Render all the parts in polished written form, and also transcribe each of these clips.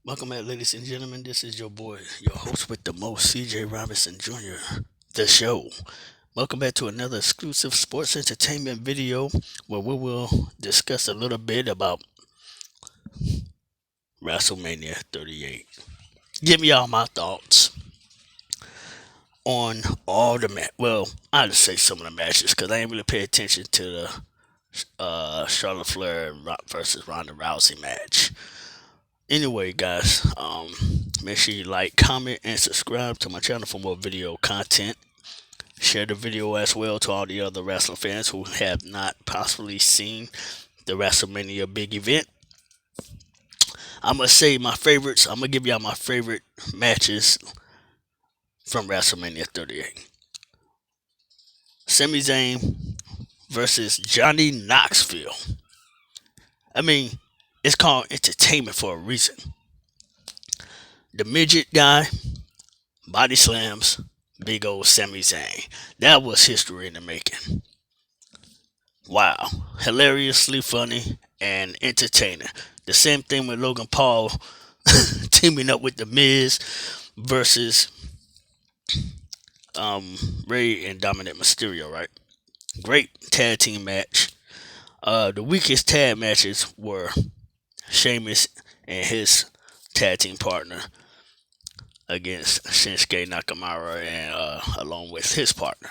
Welcome back, ladies and gentlemen. This is your boy, your host with the most, CJ Robinson Jr., the show. Welcome back to another exclusive sports entertainment video where we will discuss a little bit about Wrestlemania 38. Give me all my thoughts on all the well, I'll just say some of the matches because I ain't really pay attention to the Charlotte Flair versus Ronda Rousey match. Anyway, guys, make sure you like, comment, and subscribe to my channel for more video content. Share the video as well to all the other wrestling fans who have not possibly seen the WrestleMania big event. I'm gonna say my favorites. I'm gonna give y'all my favorite matches from WrestleMania 38. Sami Zayn versus Johnny Knoxville. I mean, it's called entertainment for a reason. The midget guy, body slams, big old Sami Zayn. That was history in the making. Wow. Hilariously funny and entertaining. The same thing with Logan Paul teaming up with The Miz versus Ray and Dominic Mysterio, right? Great tag team match. The weakest tag matches were Sheamus and his tag team partner against Shinsuke Nakamura and along with his partner.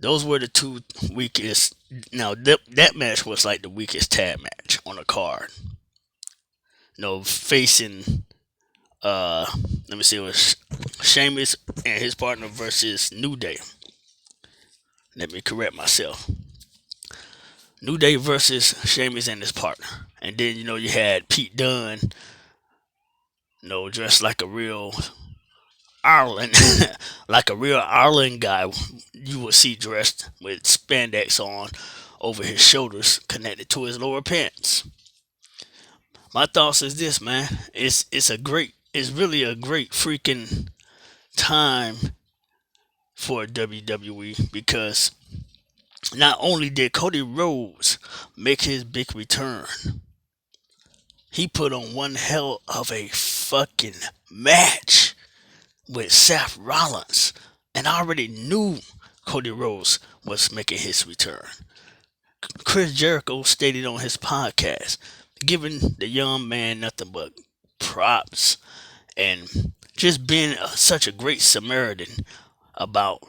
Those were the two weakest. Now that match was like the weakest tag match on the card. Facing let me see, it was Sheamus and his partner versus New Day. Let me correct myself. New Day versus Sheamus and his partner. And then you had Pete Dunne, dressed like a real Ireland, like a real Ireland guy. You would see dressed with spandex on over his shoulders, connected to his lower pants. My thoughts is this, man. It's really a great freaking time for WWE because not only did Cody Rose make his big return, he put on one hell of a fucking match with Seth Rollins. And I already knew Cody Rose was making his return. Chris Jericho stated on his podcast, giving the young man nothing but props and just being such a great Samaritan about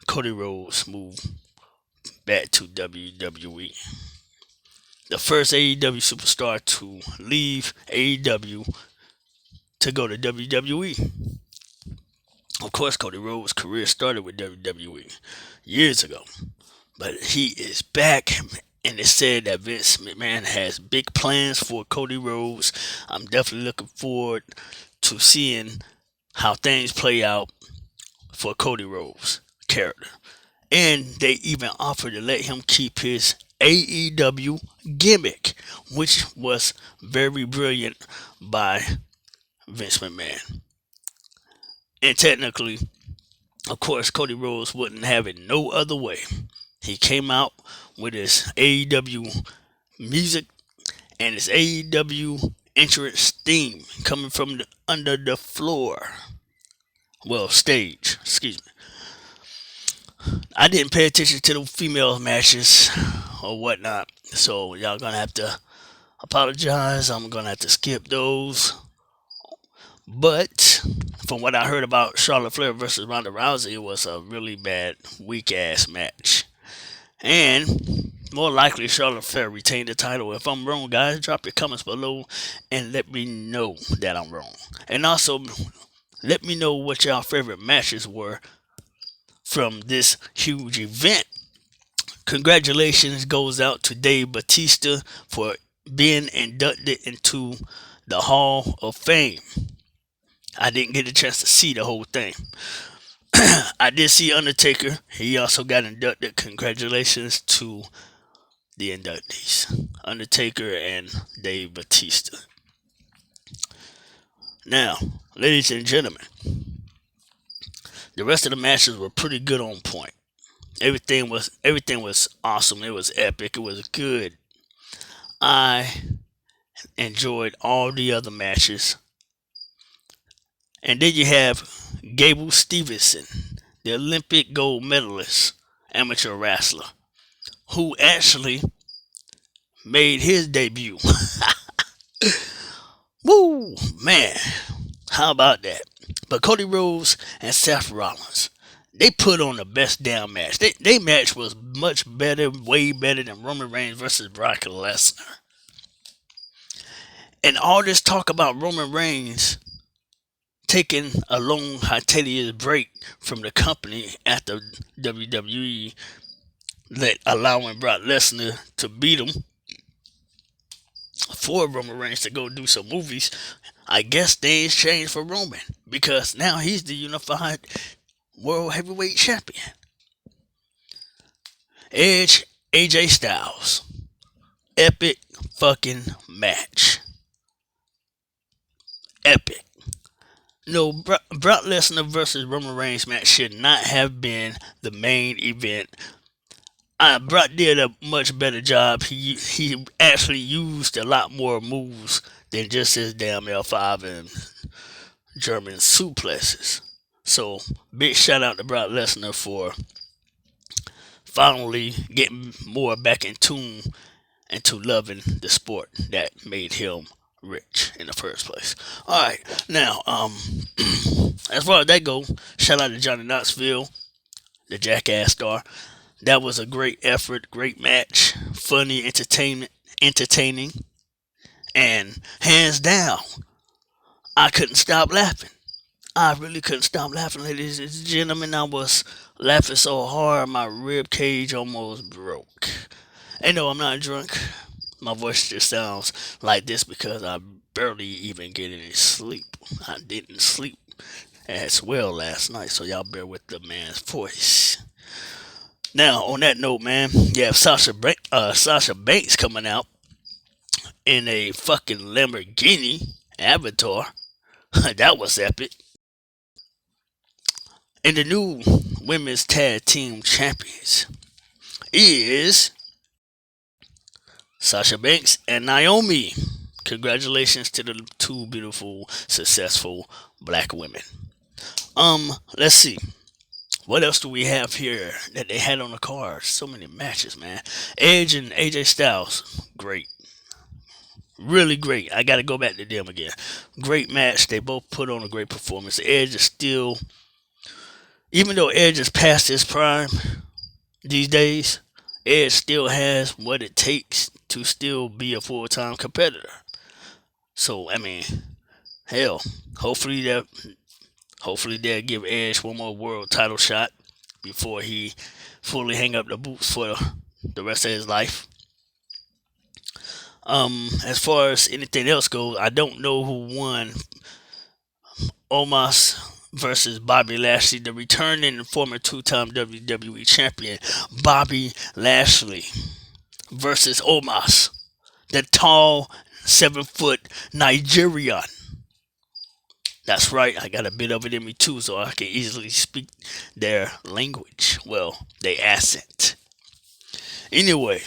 Cody Rose move back to WWE. The first AEW superstar to leave AEW to go to WWE. Of course, Cody Rhodes' career started with WWE years ago, but he is back, and it's said that Vince McMahon has big plans for Cody Rhodes. I'm definitely looking forward to seeing how things play out for Cody Rhodes' character. And they even offered to let him keep his AEW gimmick, which was very brilliant by Vince McMahon. And technically, of course, Cody Rhodes wouldn't have it no other way. He came out with his AEW music and his AEW entrance theme coming from under the floor. Well, stage, excuse me. I didn't pay attention to the female matches or whatnot, so y'all gonna have to apologize. I'm gonna have to skip those. But from what I heard about Charlotte Flair versus Ronda Rousey, it was a really bad, weak ass match. And more likely, Charlotte Flair retained the title. If I'm wrong, guys, drop your comments below and let me know that I'm wrong. And also, let me know what y'all favorite matches were from this huge event. Congratulations goes out to Dave Batista for being inducted into the Hall of Fame. I didn't get a chance to see the whole thing. I did see Undertaker. He also got inducted. Congratulations to the inductees, Undertaker and Dave Batista. Now, ladies and gentlemen, the rest of the matches were pretty good on point. Everything was awesome. It was epic. It was good. I Enjoyed all the other matches. And then you have Gable Stevenson, the Olympic gold medalist, amateur wrestler, who actually made his debut. Woo, man, how about that? But Cody Rose and Seth Rollins, they put on the best damn match. They match was much better, way better than Roman Reigns versus Brock Lesnar. And all this talk about Roman Reigns taking a long hiatus break from the company after WWE allowing Brock Lesnar to beat him for Roman Reigns to go do some movies. I guess things changed for Roman because now he's the unified World Heavyweight Champion. Edge, AJ Styles. Epic fucking match. Epic. No, Brock Lesnar versus Roman Reigns match should not have been the main event. Brock did a much better job. He actually used a lot more moves than just his damn L5 and German suplexes. So, big shout out to Brock Lesnar for finally getting more back in tune into loving the sport that made him rich in the first place. Alright, now, as far as that goes, shout out to Johnny Knoxville, the Jackass star. That was a great effort, great match, funny, entertaining, and hands down, I couldn't stop laughing. I really couldn't stop laughing, ladies and gentlemen. I was laughing so hard my rib cage almost broke. And no, I'm not drunk. My voice just sounds like this because I barely even get any sleep. I didn't sleep as well last night, so y'all bear with the man's voice. Now, on that note, man, you have Sasha Banks coming out in a fucking Lamborghini Avatar. That was epic. And the new women's tag team champions is Sasha Banks and Naomi. Congratulations to the two beautiful, successful black women. Let's see. What else do we have here that they had on the card? So many matches, man. Edge and AJ Styles, great. Really great. I got to go back to them again. Great match. They both put on a great performance. Edge is still, even though Edge is past his prime these days, Edge still has what it takes to still be a full-time competitor. So, I mean, hell, hopefully they'll give Edge one more world title shot before he fully hang up the boots for the rest of his life. As far as anything else goes, I don't know who won Omos versus Bobby Lashley, the returning former two-time WWE champion Bobby Lashley versus Omos, the tall 7-foot Nigerian. That's right, I got a bit of it in me too, so I can easily speak their language. Well, their accent. Anyway,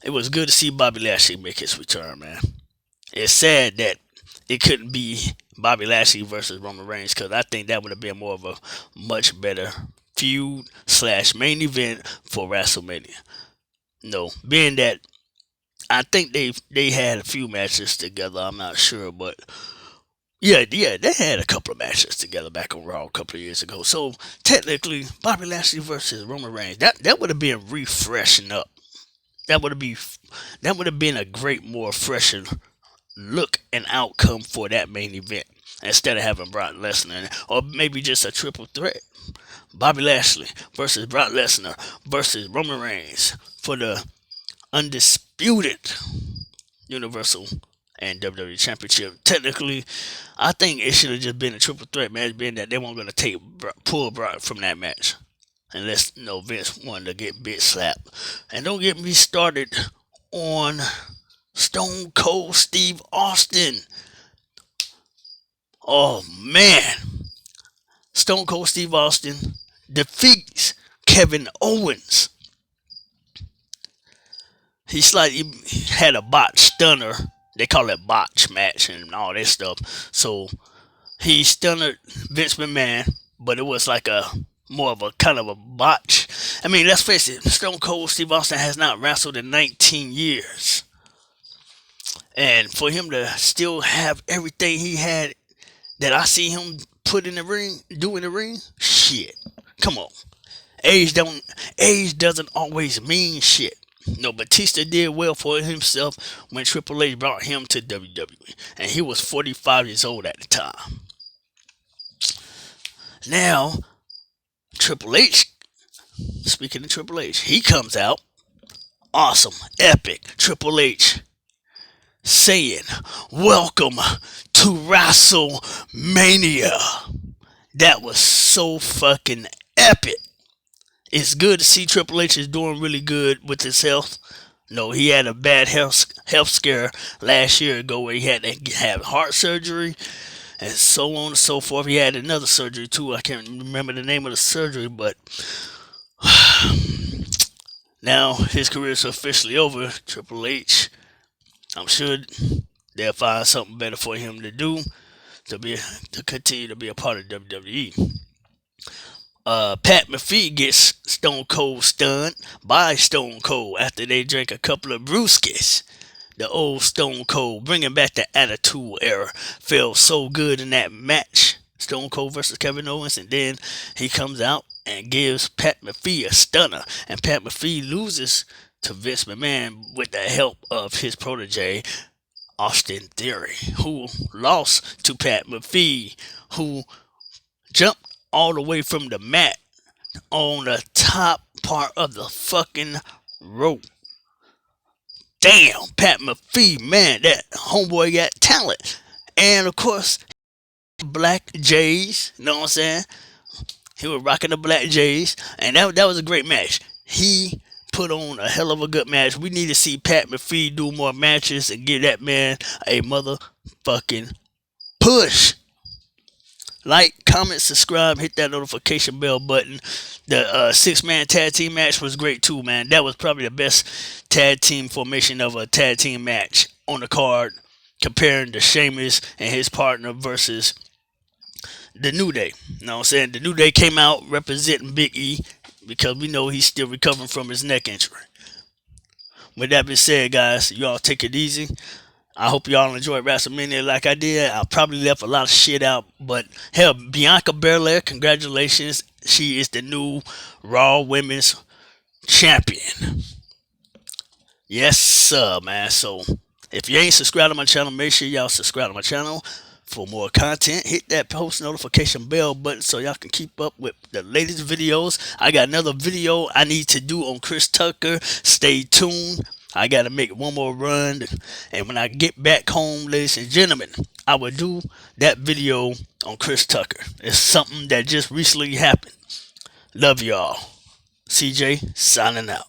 it was good to see Bobby Lashley make his return, man. It's sad that it couldn't be Bobby Lashley versus Roman Reigns, because I think that would have been more of a much better feud / main event for WrestleMania. No, being that I think they had a few matches together. I'm not sure, but yeah, they had a couple of matches together back on Raw a couple of years ago. So technically, Bobby Lashley versus Roman Reigns, that would have been refreshing up. That would have been a great, more fresher look and outcome for that main event instead of having Brock Lesnar, or maybe just a triple threat. Bobby Lashley versus Brock Lesnar versus Roman Reigns for the undisputed Universal and WWE Championship. Technically, I think it should have just been a triple threat match, being that they weren't going to pull Brock from that match. Unless, Vince wanted to get bit slapped. And don't get me started on Stone Cold Steve Austin. Oh, man. Stone Cold Steve Austin defeats Kevin Owens. he slightly had a botch stunner. They call it botch match and all that stuff. So he stunned Vince McMahon, but it was like a more of a kind of a botch. I mean, let's face it, Stone Cold Steve Austin has not wrestled in 19 years. And for him to still have everything he had that I see him put in the ring, do in the ring, shit. Come on. Age doesn't always mean shit. No, Batista did well for himself when Triple H brought him to WWE. And he was 45 years old at the time. Now, Triple H, speaking of Triple H, he comes out. Awesome, epic. Triple H saying, "Welcome to Wrestlemania." That was so fucking epic. It's good to see Triple H is doing really good with his health. No, he had a bad health scare last year ago where he had to have heart surgery and so on and so forth. He had another surgery too. I can't remember the name of the surgery, but now his career is officially over. Triple H, I'm sure they'll find something better for him to do to continue to be a part of WWE. Pat McAfee gets Stone Cold stunned by Stone Cold after they drank a couple of brewskis. The old Stone Cold, bringing back the Attitude Era, felt so good in that match, Stone Cold versus Kevin Owens, and then he comes out and gives Pat McAfee a stunner, and Pat McAfee loses to Vince McMahon with the help of his protege, Austin Theory, who lost to Pat McAfee, who jumped all the way from the mat on the top part of the fucking rope. Damn, Pat McAfee, man, that homeboy got talent. And of course, Black Jays, you know what I'm saying? He was rocking the Black Jays, and that was a great match. He put on a hell of a good match. We need to see Pat McAfee do more matches and give that man a motherfucking push. Like, comment, subscribe, hit that notification bell button. The 6-man tag team match was great too, man. That was probably the best tag team formation of a tag team match on the card, comparing the Sheamus and his partner versus the New Day. You know what I'm saying? The New Day came out representing Big E because we know he's still recovering from his neck injury. With that being said, guys, y'all take it easy. I hope y'all enjoyed WrestleMania like I did. I probably left a lot of shit out, but hell, Bianca Belair, congratulations. She is the new Raw Women's Champion. Yes, sir, man. So, if you ain't subscribed to my channel, make sure y'all subscribe to my channel for more content. Hit that post notification bell button so y'all can keep up with the latest videos. I got another video I need to do on Chris Tucker. Stay tuned. I gotta make one more run, and when I get back home, ladies and gentlemen, I will do that video on Chris Tucker. It's something that just recently happened. Love y'all. CJ signing out.